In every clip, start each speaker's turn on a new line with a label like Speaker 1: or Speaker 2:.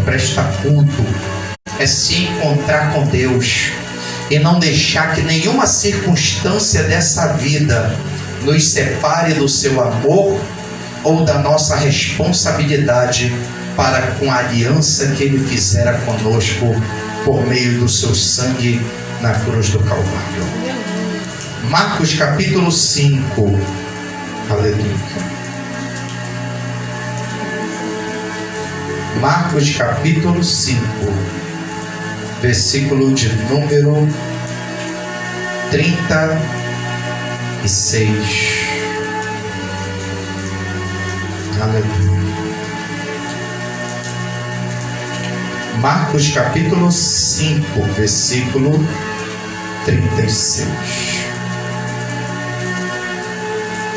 Speaker 1: prestar culto, é se encontrar com Deus e não deixar que nenhuma circunstância dessa vida nos separe do seu amor ou da nossa responsabilidade para com a aliança que Ele fizera conosco por meio do seu sangue na cruz do Calvário. Marcos capítulo 5. Aleluia. Marcos capítulo 5, versículo de número 36. Aleluia. Marcos capítulo 5, versículo 36.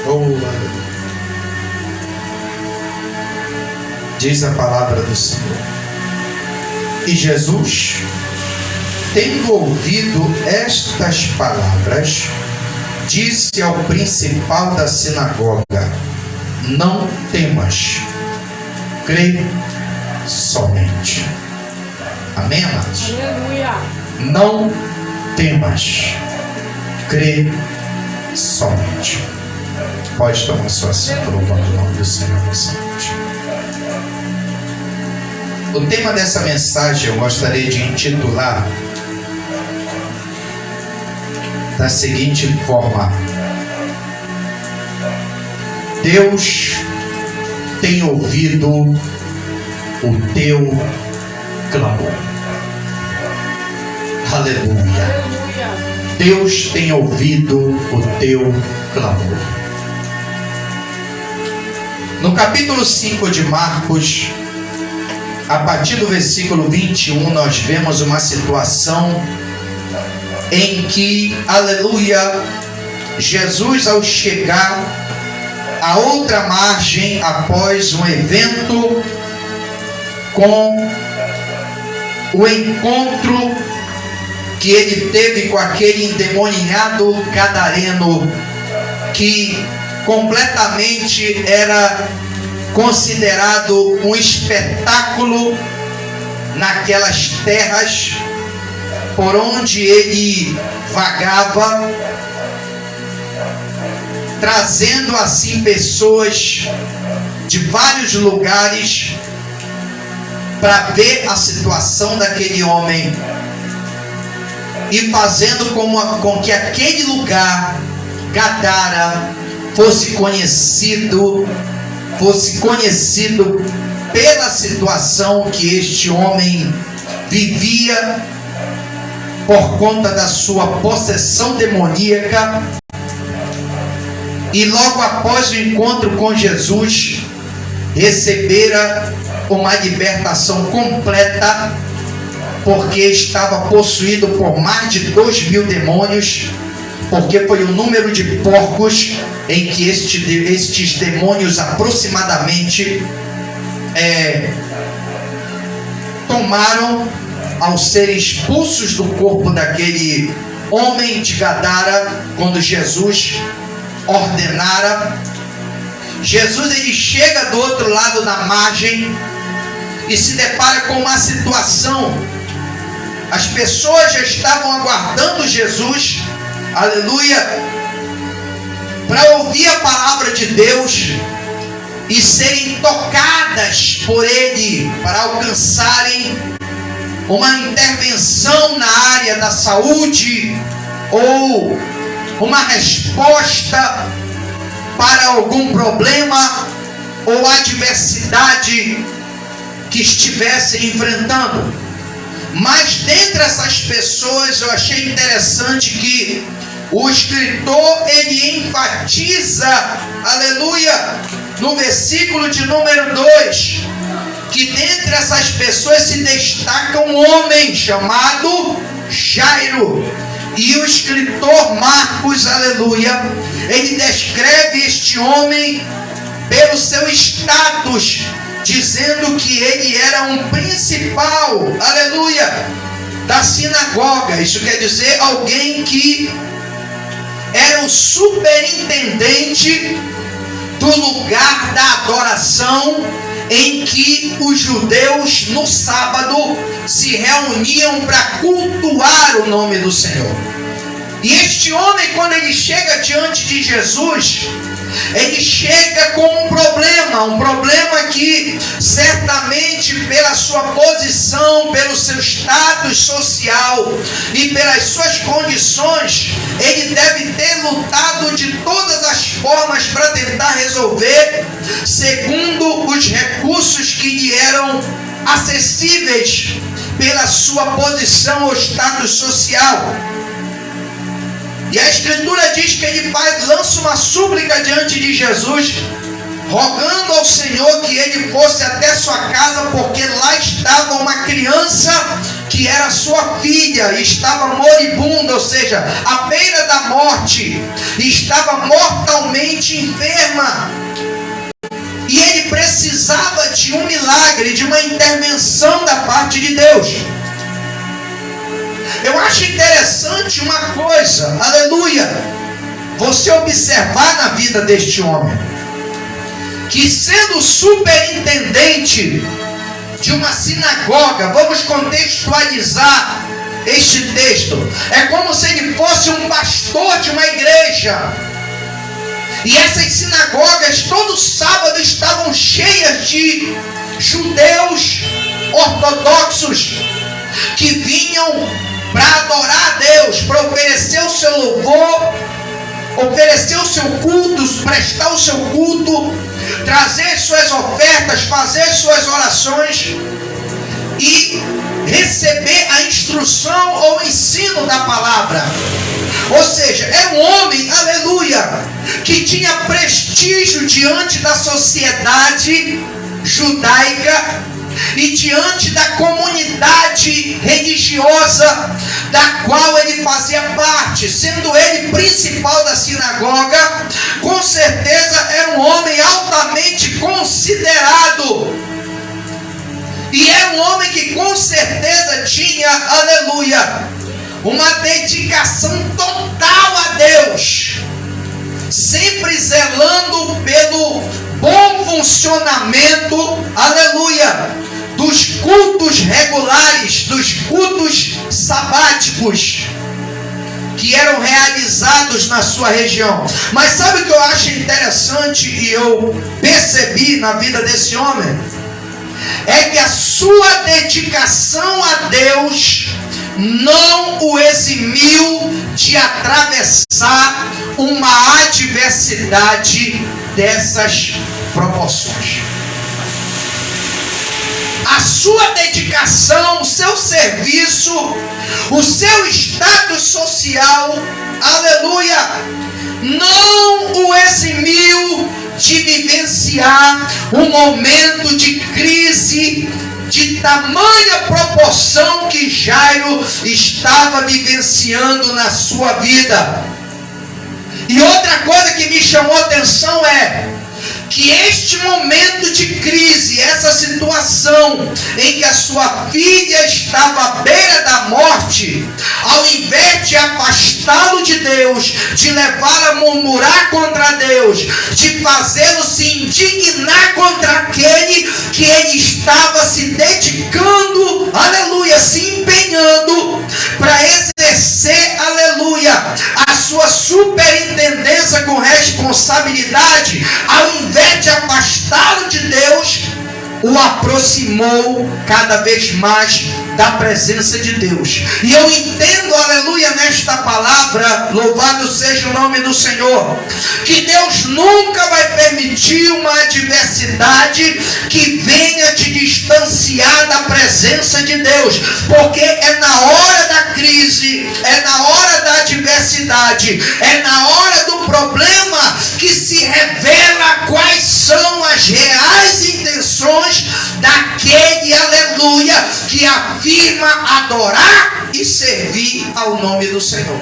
Speaker 1: Oh, aleluia. Diz a palavra do Senhor: e Jesus, tendo ouvido estas palavras, disse ao principal da sinagoga: não temas, crê somente. Amém, amados?
Speaker 2: Aleluia.
Speaker 1: Não temas, crê somente. Pode tomar sua assento, louvando o nome do Senhor nessa noite. O tema dessa mensagem eu gostaria de intitular da seguinte forma: Deus tem ouvido o teu clamor. Aleluia. Deus tem ouvido o teu clamor. No capítulo 5 de Marcos, a partir do versículo 21, nós vemos uma situação em que, aleluia, Jesus, ao chegar a outra margem, após um evento com o encontro que ele teve com aquele endemoniado gadareno, que completamente era considerado um espetáculo naquelas terras por onde ele vagava, trazendo assim pessoas de vários lugares para ver a situação daquele homem e fazendo com que aquele lugar, Gadara, fosse conhecido pela situação que este homem vivia por conta da sua possessão demoníaca. E logo após o encontro com Jesus, recebera uma libertação completa, porque estava possuído por mais de 2.000 demônios, porque foi o número de porcos em que estes demônios aproximadamente tomaram ao serem expulsos do corpo daquele homem de Gadara, quando Jesus ordenara. Jesus, ele chega do outro lado da margem e se depara com uma situação. As pessoas já estavam aguardando Jesus, aleluia, para ouvir a palavra de Deus e serem tocadas por Ele, para alcançarem uma intervenção na área da saúde ou uma resposta para algum problema ou adversidade que estivessem enfrentando. Mas dentre essas pessoas eu achei interessante que o escritor, ele enfatiza, aleluia, no versículo de número 2, que dentre essas pessoas se destaca um homem chamado Jairo. E o escritor Marcos, aleluia, ele descreve este homem pelo seu status, dizendo que ele era um principal, aleluia, da sinagoga. Isso quer dizer alguém que era o superintendente do lugar da adoração em que os judeus no sábado se reuniam para cultuar o nome do Senhor. E este homem, quando ele chega diante de Jesus, ele chega com um problema que certamente pela sua posição, pelo seu status social e pelas suas condições, ele deve ter lutado de todas as formas para tentar resolver, segundo os recursos que lhe eram acessíveis pela sua posição ou status social. E a Escritura diz que ele lança uma súplica diante de Jesus, rogando ao Senhor que ele fosse até sua casa, porque lá estava uma criança que era sua filha, e estava moribunda, ou seja, à beira da morte, e estava mortalmente enferma. E ele precisava de um milagre, de uma intervenção da parte de Deus. Eu acho interessante uma coisa, aleluia, você observar na vida deste homem, que sendo superintendente de uma sinagoga, vamos contextualizar este texto, é como se ele fosse um pastor de uma igreja, e essas sinagogas todo sábado estavam cheias de judeus ortodoxos que vinham para adorar a Deus, para oferecer o seu louvor, oferecer o seu culto, prestar o seu culto, trazer suas ofertas, fazer suas orações e receber a instrução ou ensino da palavra. Ou seja, é um homem, aleluia, que tinha prestígio diante da sociedade judaica e diante da comunidade religiosa da qual ele fazia parte, sendo ele principal da sinagoga, com certeza era um homem altamente considerado, e era um homem que com certeza tinha, aleluia, uma dedicação total a Deus, sempre zelando pelo bom funcionamento, aleluia, dos cultos regulares, dos cultos sabáticos que eram realizados na sua região. Mas sabe o que eu acho interessante e eu percebi na vida desse homem? É que a sua dedicação a Deus não o eximiu de atravessar uma adversidade dessas proporções. A sua dedicação, o seu serviço, o seu status social, aleluia, não o eximiu de vivenciar um momento de crise de tamanha proporção que Jairo estava vivenciando na sua vida. E outra coisa que me chamou a atenção é que este momento de crise, essa situação em que a sua filha estava à beira da morte, ao invés de afastá-lo de Deus, de levá-lo a murmurar contra Deus, de fazê-lo se indignar contra aquele que ele estava se dedicando, aleluia, se empenhando para exercer, aleluia, a sua superintendência com responsabilidade, ao invés de afastá-lo de Deus, o aproximou cada vez mais da presença de Deus. E eu entendo, aleluia, nesta palavra, louvado seja o nome do Senhor, que Deus nunca vai permitir uma adversidade que venha te distanciar da presença de Deus, porque é na hora da crise, é na hora da adversidade, é na hora do problema que se revela quais são as reais intenções daquele, aleluia, que afirma adorar e servir ao nome do Senhor.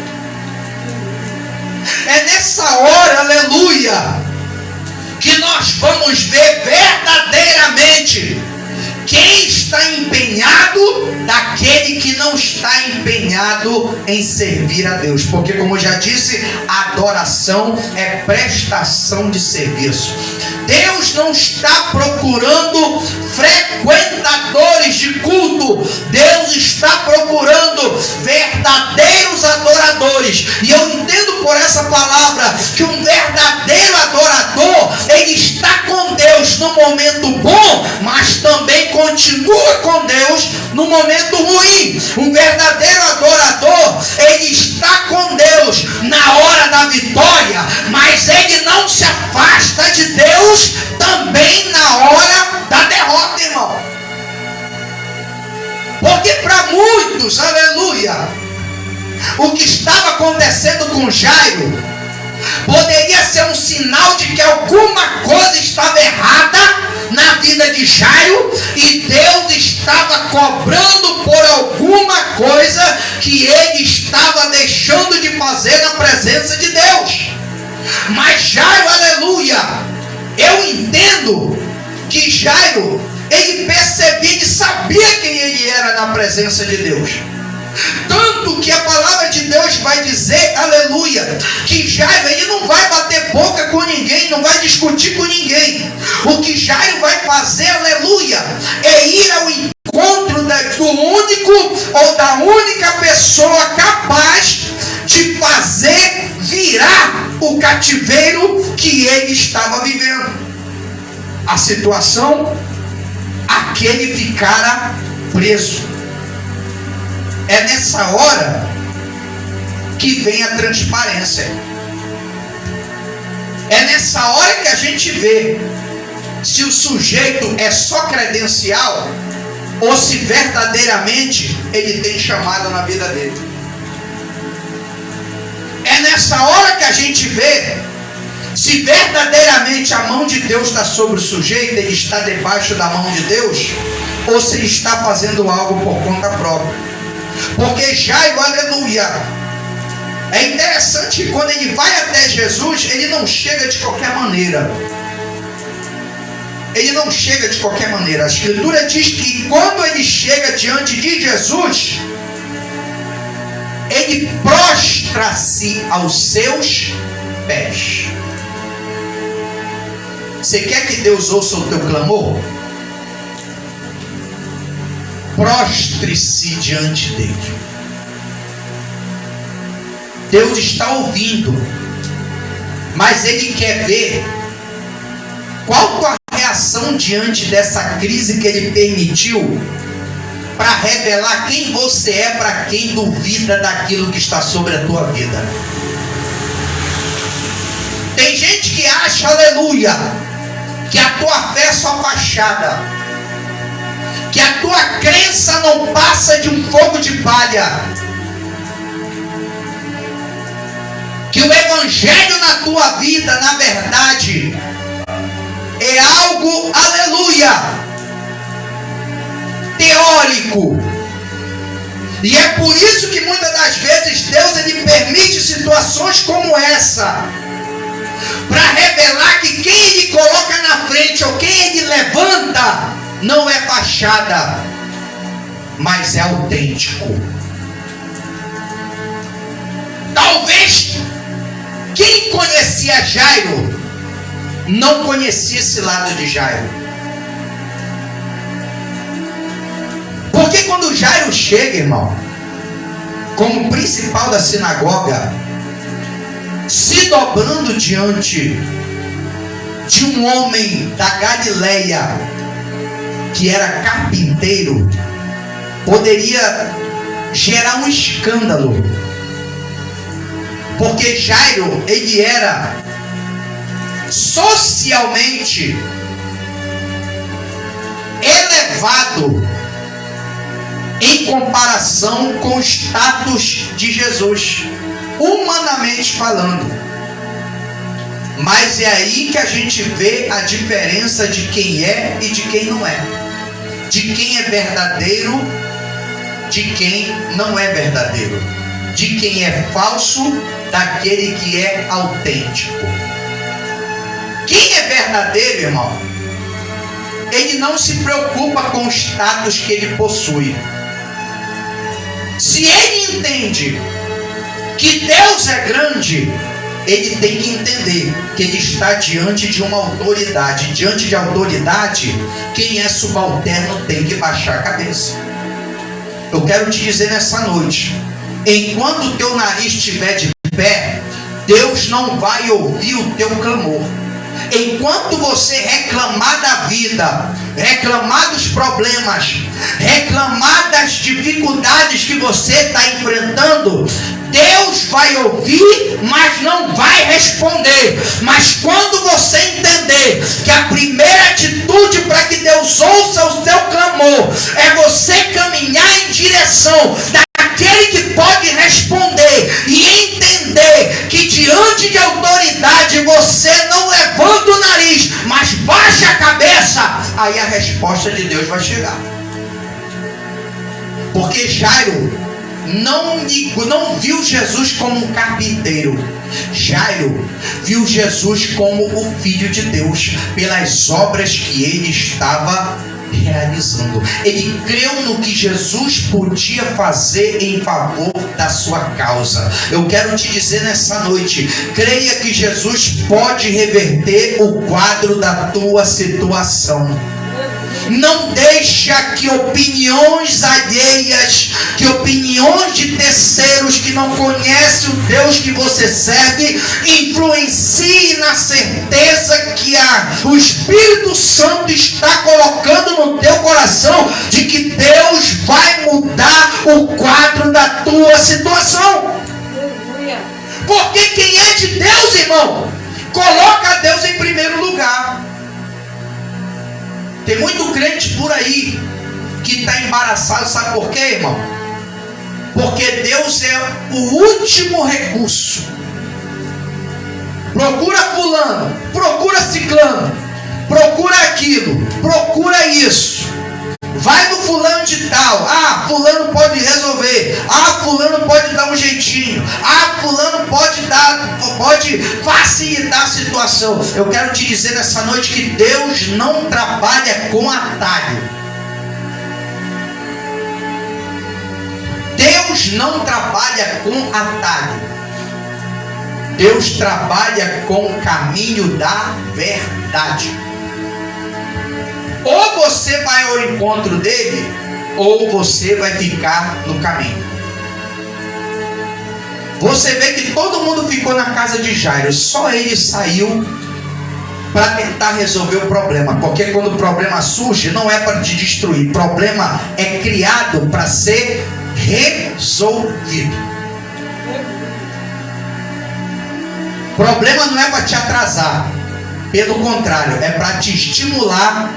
Speaker 1: É nessa hora, aleluia, que nós vamos ver verdadeiramente quem está empenhado daquele que não está empenhado em servir a Deus. Porque, como eu já disse, adoração é prestação de serviço. Deus não está procurando frequentadores de culto. Deus está procurando verdadeiros adoradores. E eu entendo por essa palavra que um verdadeiro adorador, ele está com Deus no momento bom, mas também continua com Deus no momento ruim. Um verdadeiro adorador, ele está com Deus na hora da vitória, mas ele não se afasta de Deus também na hora da derrota, irmão. Porque para muitos, aleluia, o que estava acontecendo com Jairo poderia ser um sinal de que alguma coisa estava errada na vida de Jairo e Deus estava cobrando por alguma coisa que ele estava deixando de fazer na presença de Deus. Mas Jairo, aleluia, eu entendo que Jairo, ele percebia e sabia quem ele era na presença de Deus. Tanto que a palavra de Deus vai dizer, aleluia, que Jairo, ele não vai bater boca com ninguém, não vai discutir com ninguém. O que Jairo vai fazer, aleluia, é ir ao encontro do único ou da única pessoa capaz de fazer virar o cativeiro que ele estava vivendo. A situação, aquele ficara preso. É nessa hora que vem a transparência. É nessa hora que a gente vê se o sujeito é só credencial ou se verdadeiramente ele tem chamado na vida dele. É nessa hora que a gente vê se verdadeiramente a mão de Deus está sobre o sujeito, ele está debaixo da mão de Deus, ou se ele está fazendo algo por conta própria. Porque Jairo, aleluia, é interessante que quando ele vai até Jesus, ele não chega de qualquer maneira. Ele não chega de qualquer maneira. A Escritura diz que quando ele chega diante de Jesus, ele prostra-se aos seus pés. Você quer que Deus ouça o teu clamor? Prostre-se diante dele. Deus está ouvindo, mas ele quer ver qual tua reação diante dessa crise que ele permitiu, para revelar quem você é para quem duvida daquilo que está sobre a tua vida. Tem gente que acha, aleluia, que a tua fé é só fachada, que a tua crença não passa de um fogo de palha, que o evangelho na tua vida, na verdade, é algo, aleluia, teórico. E é por isso que muitas das vezes Deus, ele permite situações como essa, para revelar que quem ele coloca na frente ou quem ele levanta não é fachada, mas é autêntico. Talvez quem conhecia Jairo não conhecia esse lado de Jairo. Porque quando Jairo chega, irmão, como principal da sinagoga, se dobrando diante de um homem da Galileia que era carpinteiro, poderia gerar um escândalo, porque Jairo, ele era socialmente elevado em comparação com o status de Jesus, humanamente falando. Mas é aí que a gente vê a diferença de quem é e de quem não é, de quem é verdadeiro, de quem não é verdadeiro, de quem é falso, daquele que é autêntico. Quem é verdadeiro, irmão, ele não se preocupa com o status que ele possui. Se ele entende que Deus é grande, ele tem que entender que ele está diante de uma autoridade. Diante de autoridade, quem é subalterno tem que baixar a cabeça. Eu quero te dizer nessa noite, enquanto o teu nariz estiver de pé, Deus não vai ouvir o teu clamor. Enquanto você reclamar da vida, reclamar dos problemas, reclamar das dificuldades que você está enfrentando, Deus vai ouvir, mas não vai responder. Mas quando você entender que a primeira atitude para que Deus ouça o seu clamor é você caminhar em direção daquele que pode responder e entender que diante de autoridade você não levanta o nariz, mas baixa a cabeça, aí a resposta de Deus vai chegar. Porque Jairo não viu Jesus como um carpinteiro. Jairo viu Jesus como o Filho de Deus, pelas obras que ele estava realizando. Ele creu no que Jesus podia fazer em favor da sua causa. Eu quero te dizer nessa noite, creia que Jesus pode reverter o quadro da tua situação. Não deixa que opiniões alheias, que opiniões de terceiros que não conhecem o Deus que você serve, influencie na certeza que o Espírito Santo está colocando no teu coração de que Deus vai mudar o quadro da tua situação. Porque quem é de Deus, irmão, coloca Deus em primeiro lugar. Tem muito crente por aí que está embaraçado, sabe por quê, irmão? Porque Deus é o último recurso. Procura fulano, procura ciclano, procura aquilo, procura isso. Vai no fulano de tal. Ah, fulano pode resolver. Ah, fulano pode dar um jeitinho. Ah, fulano pode facilitar a situação. Eu quero te dizer nessa noite que Deus não trabalha com atalho. Deus não trabalha com atalho. Deus trabalha com o caminho da verdade. Ou você vai ao encontro dele, ou você vai ficar no caminho. Você vê que todo mundo ficou na casa de Jairo, só ele saiu para tentar resolver o problema. Porque quando o problema surge, não é para te destruir. O problema é criado para ser resolvido. O problema não é para te atrasar. Pelo contrário, é para te estimular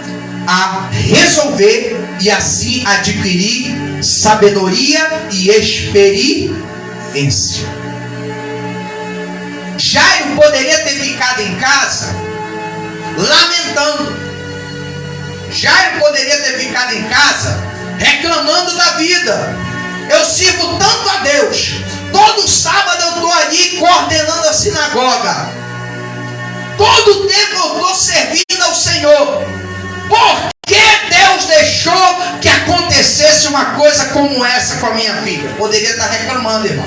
Speaker 1: a resolver e assim adquirir sabedoria e experiência. Jairo poderia ter ficado em casa lamentando. Jairo poderia ter ficado em casa reclamando da vida. Eu sirvo tanto a Deus. Todo sábado eu estou ali coordenando a sinagoga. Todo tempo eu estou servindo ao Senhor. Por que Deus deixou que acontecesse uma coisa como essa com a minha filha? Poderia estar reclamando, irmão.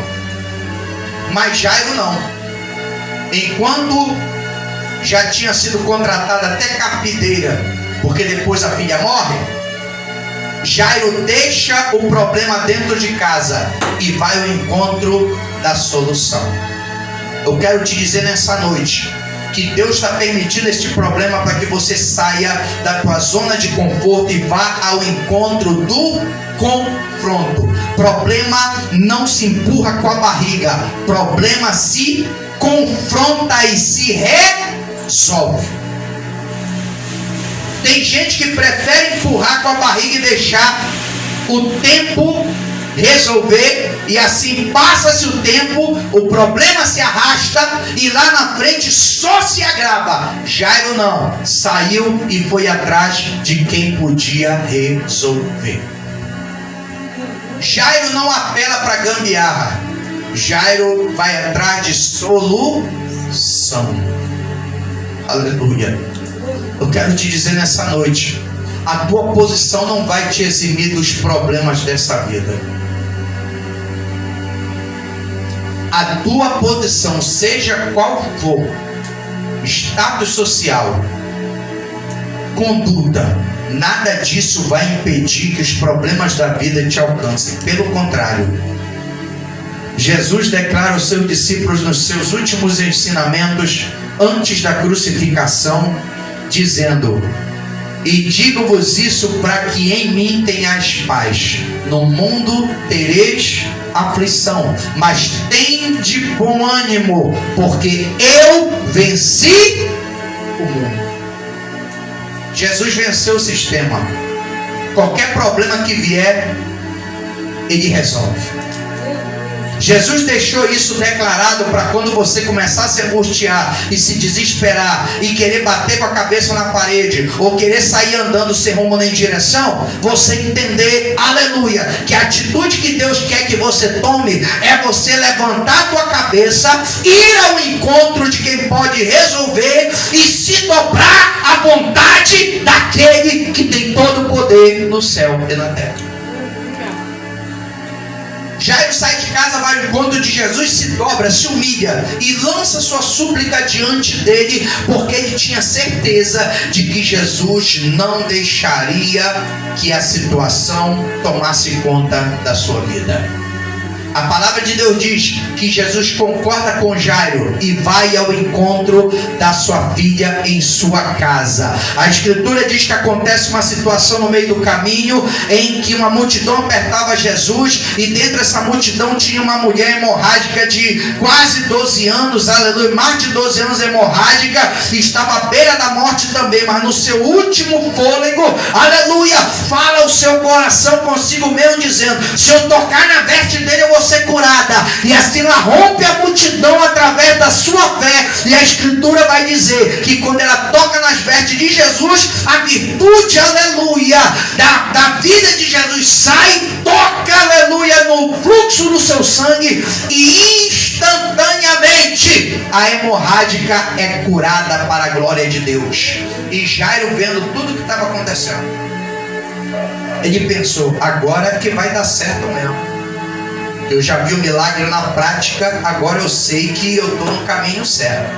Speaker 1: Mas Jairo não. Enquanto já tinha sido contratada até carpideira, porque depois a filha morre, Jairo deixa o problema dentro de casa e vai ao encontro da solução. Eu quero te dizer nessa noite que Deus está permitindo este problema para que você saia da tua zona de conforto e vá ao encontro do confronto. Problema não se empurra com a barriga. Problema se confronta e se resolve. Tem gente que prefere empurrar com a barriga e deixar o tempo resolver, e assim passa-se o tempo, o problema se arrasta e lá na frente só se agrava. Jairo não, saiu e foi atrás de quem podia resolver. Jairo não apela para gambiarra. Jairo vai atrás de solução. Aleluia. Eu quero te dizer nessa noite, a tua posição não vai te eximir dos problemas dessa vida. a tua posição, seja qual for, status social, conduta, nada disso vai impedir que os problemas da vida te alcancem. Pelo contrário, Jesus declara aos seus discípulos nos seus últimos ensinamentos antes da crucificação, dizendo: e digo-vos isso para que em mim tenhais paz. No mundo tereis aflição, mas tende bom ânimo, porque eu venci o mundo. Jesus venceu o sistema. Qualquer problema que vier, Ele resolve. Jesus deixou isso declarado para quando você começar a se angustiar e se desesperar e querer bater com a cabeça na parede ou querer sair andando sem rumo nem direção, você entender, aleluia, que a atitude que Deus quer que você tome é você levantar a tua cabeça, ir ao encontro de quem pode resolver e se dobrar à vontade daquele que tem todo o poder no céu e na terra. Jairo sai de casa, vai ao encontro de Jesus, se dobra, se humilha e lança sua súplica diante dele, porque ele tinha certeza de que Jesus não deixaria que a situação tomasse conta da sua vida. A palavra de Deus diz que Jesus concorda com Jairo e vai ao encontro da sua filha em sua casa. A Escritura diz que acontece uma situação no meio do caminho em que uma multidão apertava Jesus, e dentro dessa multidão tinha uma mulher hemorrágica de quase 12 anos, aleluia, mais de 12 anos hemorrágica, e estava à beira da morte também, mas no seu último fôlego, aleluia, fala o seu coração consigo mesmo, dizendo: se eu tocar na veste dele, eu vou ser curada. E assim ela rompe a multidão através da sua fé. E a Escritura vai dizer que quando ela toca nas vestes de Jesus, a virtude, aleluia, da vida de Jesus sai, toca, aleluia, no fluxo do seu sangue, e instantaneamente a hemorrágica é curada para a glória de Deus. E Jairo, vendo tudo que estava acontecendo, ele pensou: agora que vai dar certo mesmo. Eu já vi o milagre na prática, agora eu sei que eu estou no caminho certo.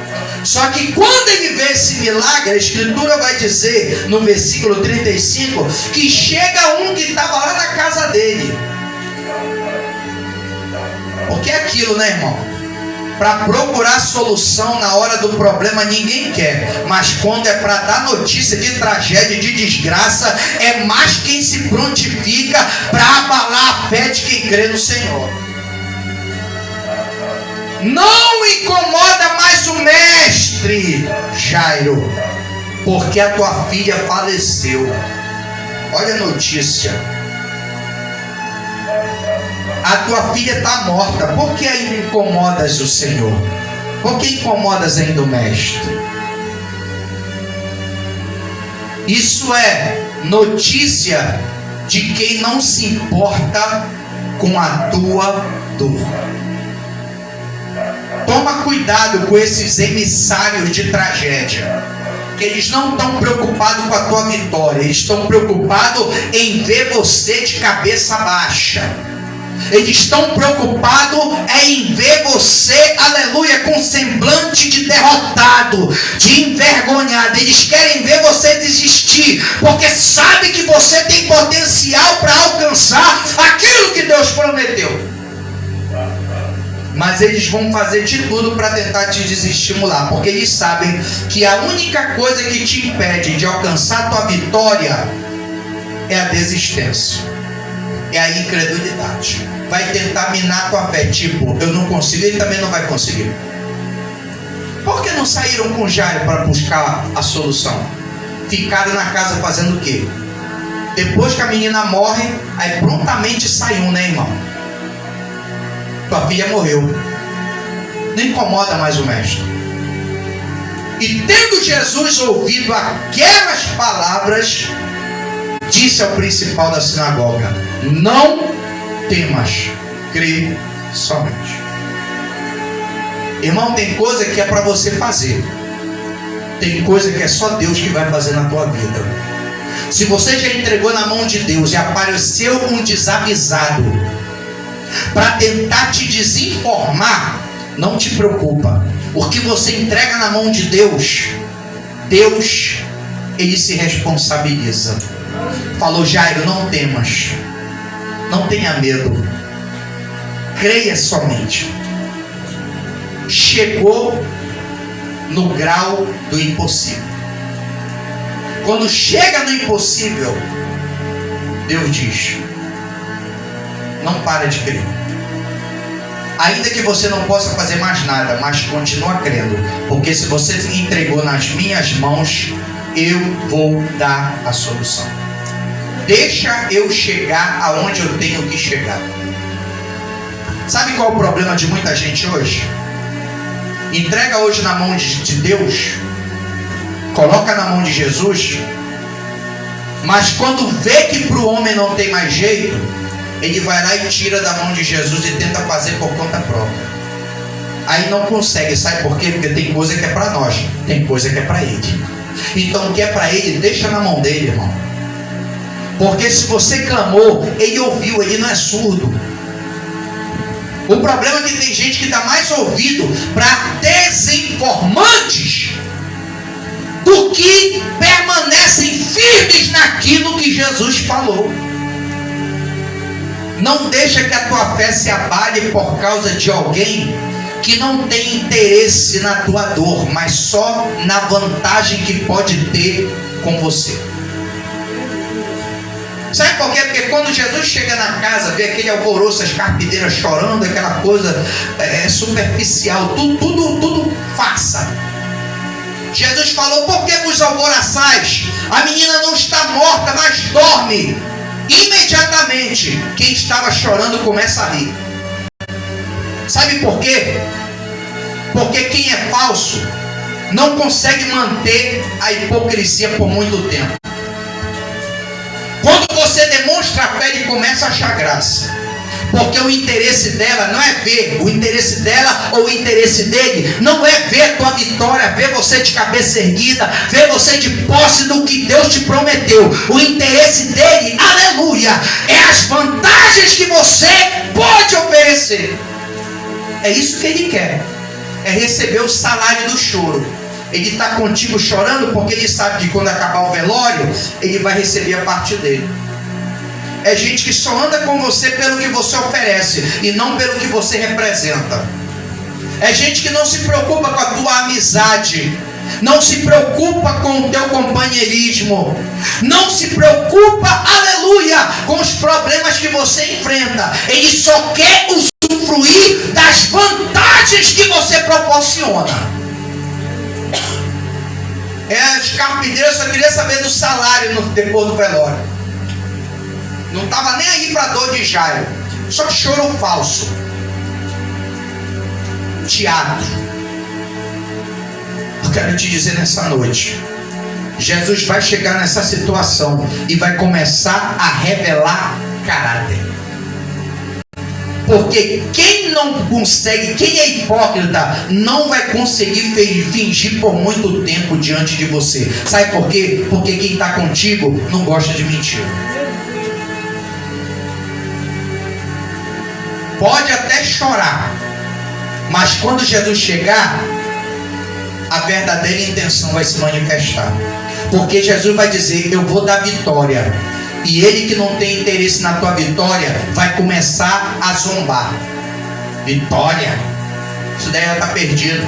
Speaker 1: Só que quando ele vê esse milagre, a Escritura vai dizer no versículo 35 que chega um que estava lá na casa dele. Porque é aquilo, né, irmão? Para procurar solução na hora do problema ninguém quer, mas quando é para dar notícia de tragédia, de desgraça, é mais quem se prontifica para abalar a fé de quem crê no Senhor. Não incomoda mais o mestre, Jairo, porque a tua filha faleceu. Olha a notícia: a tua filha está morta. Por que ainda incomodas o Senhor? Por que incomodas ainda o mestre? Isso é notícia de quem não se importa com a tua dor. Toma cuidado com esses emissários de tragédia, que eles não estão preocupados com a tua vitória, eles estão preocupados em ver você de cabeça baixa. Eles estão preocupados em ver você, aleluia, com semblante de derrotado, de envergonhado. Eles querem ver você desistir, porque sabe que você tem potencial para alcançar aquilo que Deus prometeu. Mas eles vão fazer de tudo para tentar te desestimular, porque eles sabem que a única coisa que te impede de alcançar a tua vitória é a desistência, é a incredulidade. Vai tentar minar a tua fé, tipo: eu não consigo, ele também não vai conseguir. Por que não saíram com Jairo para buscar a solução? Ficaram na casa fazendo o quê? Depois que a menina morre, aí prontamente sai né, irmão? Tua filha morreu. Não incomoda mais o mestre. E tendo Jesus ouvido aquelas palavras, disse ao principal da sinagoga: não temas, crê somente. Irmão, tem coisa que é para você fazer, tem coisa que é só Deus que vai fazer na tua vida. Se você já entregou na mão de Deus e apareceu um desavisado para tentar te desinformar, não te preocupa. O que você entrega na mão de Deus, Deus, Ele se responsabiliza. Falou: Jairo, não temas, não tenha medo, creia somente. Chegou no grau do impossível. Quando chega no impossível, Deus diz: não para de crer. Ainda que você não possa fazer mais nada, mas continua crendo, porque se você me entregou nas minhas mãos, eu vou dar a solução. Deixa eu chegar aonde eu tenho que chegar. Sabe qual é o problema de muita gente hoje? Entrega hoje na mão de Deus, coloca na mão de Jesus, mas quando vê que para o homem não tem mais jeito, ele vai lá e tira da mão de Jesus e tenta fazer por conta própria. Aí não consegue, sabe por quê? Porque tem coisa que é para nós, tem coisa que é para ele. Então o que é para ele, deixa na mão dele, irmão. Porque se você clamou, ele ouviu, ele não é surdo. O problema é que tem gente que dá mais ouvido para desinformantes do que permanecem firmes naquilo que Jesus falou. Não deixa que a tua fé se abale por causa de alguém que não tem interesse na tua dor, mas só na vantagem que pode ter com você. Sabe por quê? Porque quando Jesus chega na casa, vê aquele alvoroço, as carpideiras chorando, aquela coisa superficial, tudo farsa. Jesus falou: por que vos alvoroçais? A menina não está morta, mas dorme. Imediatamente, quem estava chorando começa a rir. Sabe por quê? Porque quem é falso não consegue manter a hipocrisia por muito tempo. Quando você demonstra a fé, ele começa a achar graça. Porque o interesse dela não é ver, o interesse dela ou o interesse dele não é ver a tua vitória, ver você de cabeça erguida, ver você de posse do que Deus te prometeu. O interesse dele, aleluia, é as vantagens que você pode oferecer. É isso que ele quer, é receber o salário do choro. Ele está contigo chorando porque ele sabe que quando acabar o velório, ele vai receber a parte dele. É gente que só anda com você pelo que você oferece e não pelo que você representa. É gente que não se preocupa com a tua amizade, não se preocupa com o teu companheirismo, não se preocupa, aleluia, com os problemas que você enfrenta. Ele só quer usufruir das vantagens que você proporciona. As carpideiras só queriam saber do salário depois do velório. Não estava nem aí para a dor de Jairo. Só choro falso. Teatro. Eu quero te dizer nessa noite, Jesus vai chegar nessa situação e vai começar a revelar caráter. Porque quem não consegue, quem é hipócrita, não vai conseguir fingir por muito tempo diante de você. Sabe por quê? Porque quem está contigo não gosta de mentira. Pode até chorar, mas quando Jesus chegar, a verdadeira intenção vai se manifestar. Porque Jesus vai dizer: eu vou dar vitória. E ele que não tem interesse na tua vitória vai começar a zombar. Vitória? Isso daí já está perdido.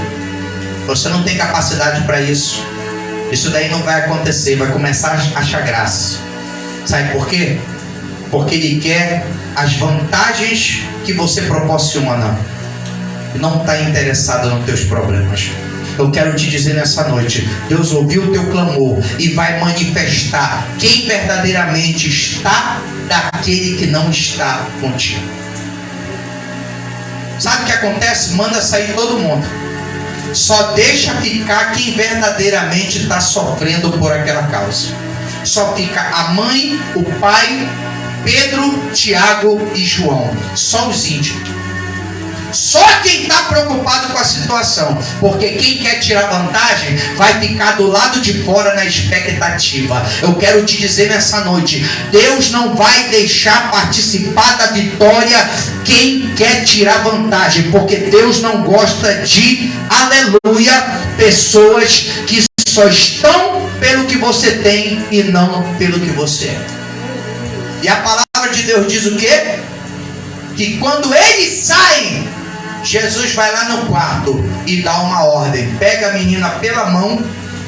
Speaker 1: Você não tem capacidade para isso. Isso daí não vai acontecer. Vai começar a achar graça. Sabe por quê? Porque ele quer as vantagens que você proporciona. Não está interessado nos teus problemas. Eu quero te dizer nessa noite, Deus ouviu o teu clamor e vai manifestar quem verdadeiramente está daquele que não está contigo. Sabe o que acontece? Manda sair todo mundo. Só deixa ficar quem verdadeiramente está sofrendo por aquela causa. Só fica a mãe, o pai, Pedro, Tiago e João. Só os íntimos. Só quem está preocupado com a situação, porque quem quer tirar vantagem vai ficar do lado de fora na expectativa. Eu quero te dizer nessa noite, Deus não vai deixar participar da vitória quem quer tirar vantagem, porque Deus não gosta de, aleluia, pessoas que só estão pelo que você tem e não pelo que você é. E a palavra de Deus diz o quê? Que quando eles saem, Jesus vai lá no quarto e dá uma ordem. Pega a menina pela mão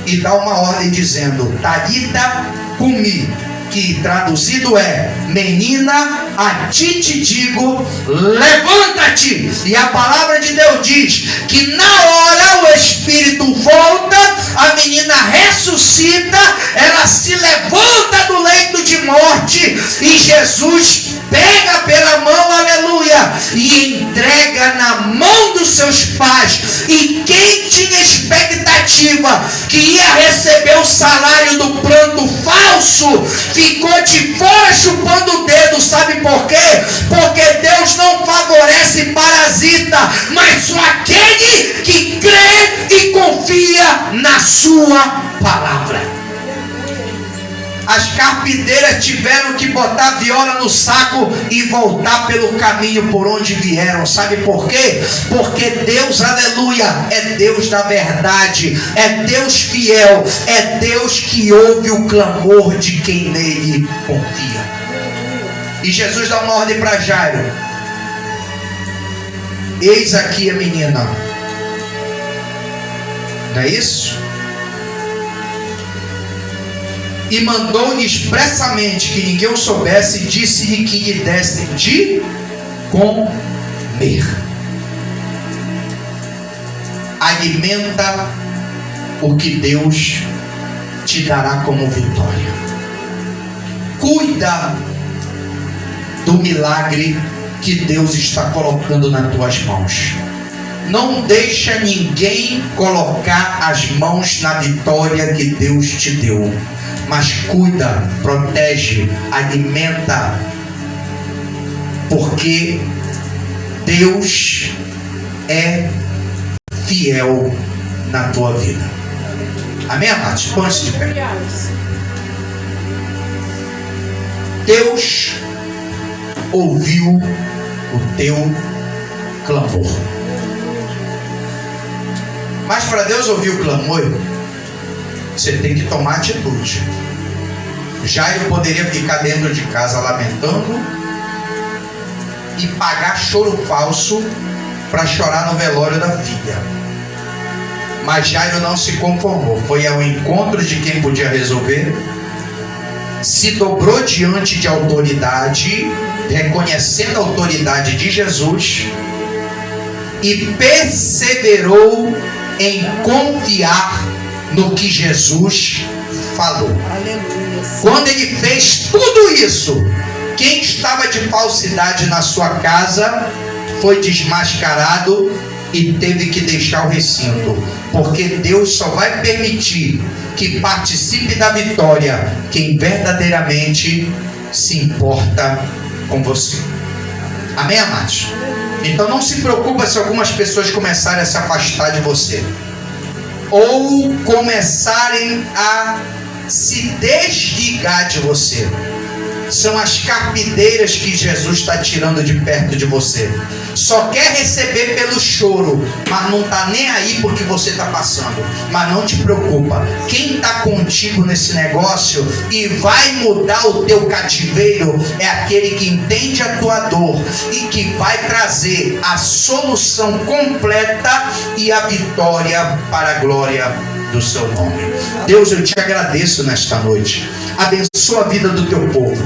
Speaker 1: e dá uma ordem dizendo: Talita cumi, que traduzido é: menina, a ti te digo, levanta-te. E a palavra de Deus diz que na hora o Espírito volta, a menina ressuscita, ela se levanta do leito de morte e Jesus pega pela mão, aleluia, e entrega na mão dos seus pais. E quem tinha expectativa que ia receber o salário do pranto falso, ficou de fora chupando o dedo. Sabe por quê? Porque Deus não favorece parasita, mas só aquele que crê e confia na sua palavra. As carpideiras tiveram que botar a viola no saco e voltar pelo caminho por onde vieram. Sabe por quê? Porque Deus, aleluia, é Deus da verdade, é Deus fiel, é Deus que ouve o clamor de quem nele confia. E Jesus dá uma ordem para Jairo: eis aqui a menina. Não é isso? E mandou-lhe expressamente que ninguém o soubesse, e disse-lhe que lhe dessem de comer. Alimenta o que Deus te dará como vitória. Cuida do milagre que Deus está colocando nas tuas mãos. Não deixa ninguém colocar as mãos na vitória que Deus te deu. Mas cuida, protege, alimenta, porque Deus é fiel na tua vida. Amém, amados? Põe-se de pé. Deus ouviu o teu clamor. Mas para Deus ouvir o clamor, você tem que tomar atitude. Jairo poderia ficar dentro de casa lamentando e pagar choro falso para chorar no velório da filha. Mas Jairo não se conformou, foi ao encontro de quem podia resolver, se dobrou diante de autoridade, reconhecendo a autoridade de Jesus, e perseverou em confiar no que Jesus falou. Aleluia. Quando ele fez tudo isso, quem estava de falsidade na sua casa foi desmascarado e teve que deixar o recinto, porque Deus só vai permitir que participe da vitória quem verdadeiramente se importa com você. Amém, amados? Então não se preocupa se algumas pessoas começarem a se afastar de você, ou começarem a se desligar de você. São as carpideiras que Jesus está tirando de perto de você. Só quer receber pelo choro, mas não está nem aí porque você está passando. Mas não te preocupa, quem está contigo nesse negócio e vai mudar o teu cativeiro é aquele que entende a tua dor e que vai trazer a solução completa e a vitória para a glória do seu nome. Deus, eu te agradeço nesta noite. Abençoa a vida do teu povo.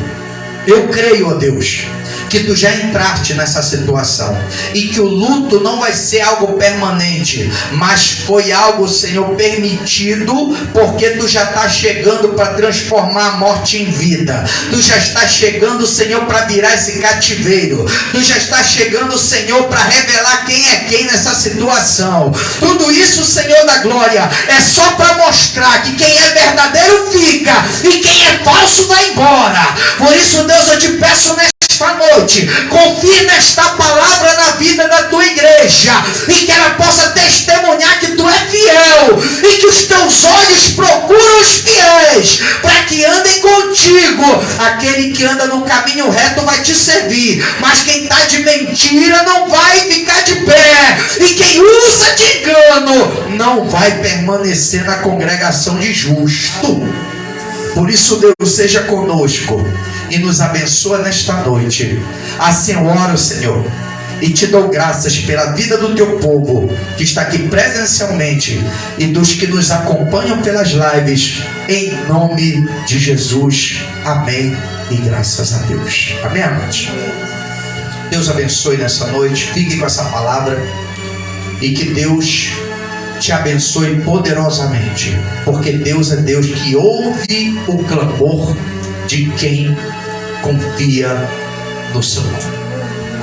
Speaker 1: Eu creio, ó Deus, que tu já entraste nessa situação e que o luto não vai ser algo permanente, mas foi algo, Senhor, permitido, porque tu já está chegando para transformar a morte em vida. Tu já está chegando, Senhor, para virar esse cativeiro. Tu já está chegando, Senhor, para revelar quem é quem nessa situação. Tudo isso, Senhor da glória, é só para mostrar que quem é verdadeiro fica e quem é falso vai embora. Por isso, Deus, eu te peço nesta noite, noite. Confie nesta palavra na vida da tua igreja, e que ela possa testemunhar que tu é fiel, e que os teus olhos procuram os fiéis, para que andem contigo. Aquele que anda no caminho reto vai te servir, mas quem está de mentira não vai ficar de pé, e quem usa de engano não vai permanecer na congregação de justo. Por isso, Deus, seja conosco e nos abençoa nesta noite. Assim eu oro, Senhor, e te dou graças pela vida do teu povo que está aqui presencialmente e dos que nos acompanham pelas lives, em nome de Jesus. Amém e graças a Deus. Amém, amados? Deus abençoe nessa noite. Fique com essa palavra e que Deus te abençoe poderosamente, porque Deus é Deus que ouve o clamor de quem confia no seu nome.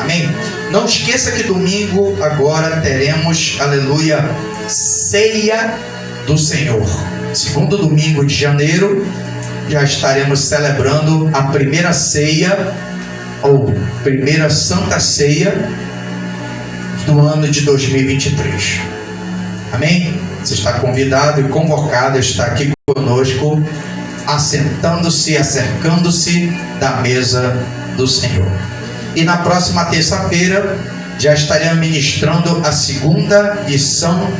Speaker 1: Amém? Não esqueça que domingo agora teremos, aleluia, ceia do Senhor. Segundo domingo de janeiro já estaremos celebrando a primeira ceia, ou primeira santa ceia do ano de 2023. Amém? Você está convidado e convocado a estar aqui conosco, assentando-se, acercando-se da mesa do Senhor. E na próxima terça-feira já estaremos ministrando a segunda lição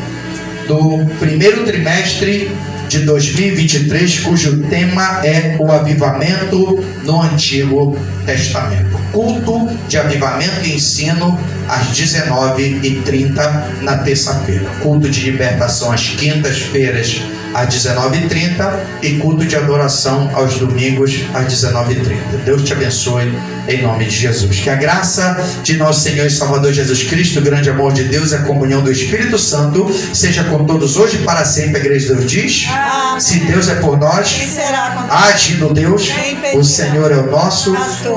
Speaker 1: do primeiro trimestre de 2023, cujo tema é o avivamento no Antigo Testamento. Culto de avivamento e ensino às 19h30 na terça-feira. Culto de libertação às quintas-feiras às 19h30 e culto de adoração aos domingos às 19h30. Deus te abençoe em nome de Jesus. Que a graça de nosso Senhor e Salvador Jesus Cristo, o grande amor de Deus e a comunhão do Espírito Santo seja com todos hoje e para sempre. A igreja de Deus diz: amém. Se Deus é por nós, agindo Deus, o Senhor é o nosso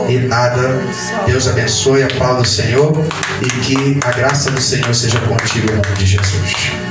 Speaker 1: e nada. Deus abençoe, aplauda o Senhor e que a graça do Senhor seja contigo em nome de Jesus.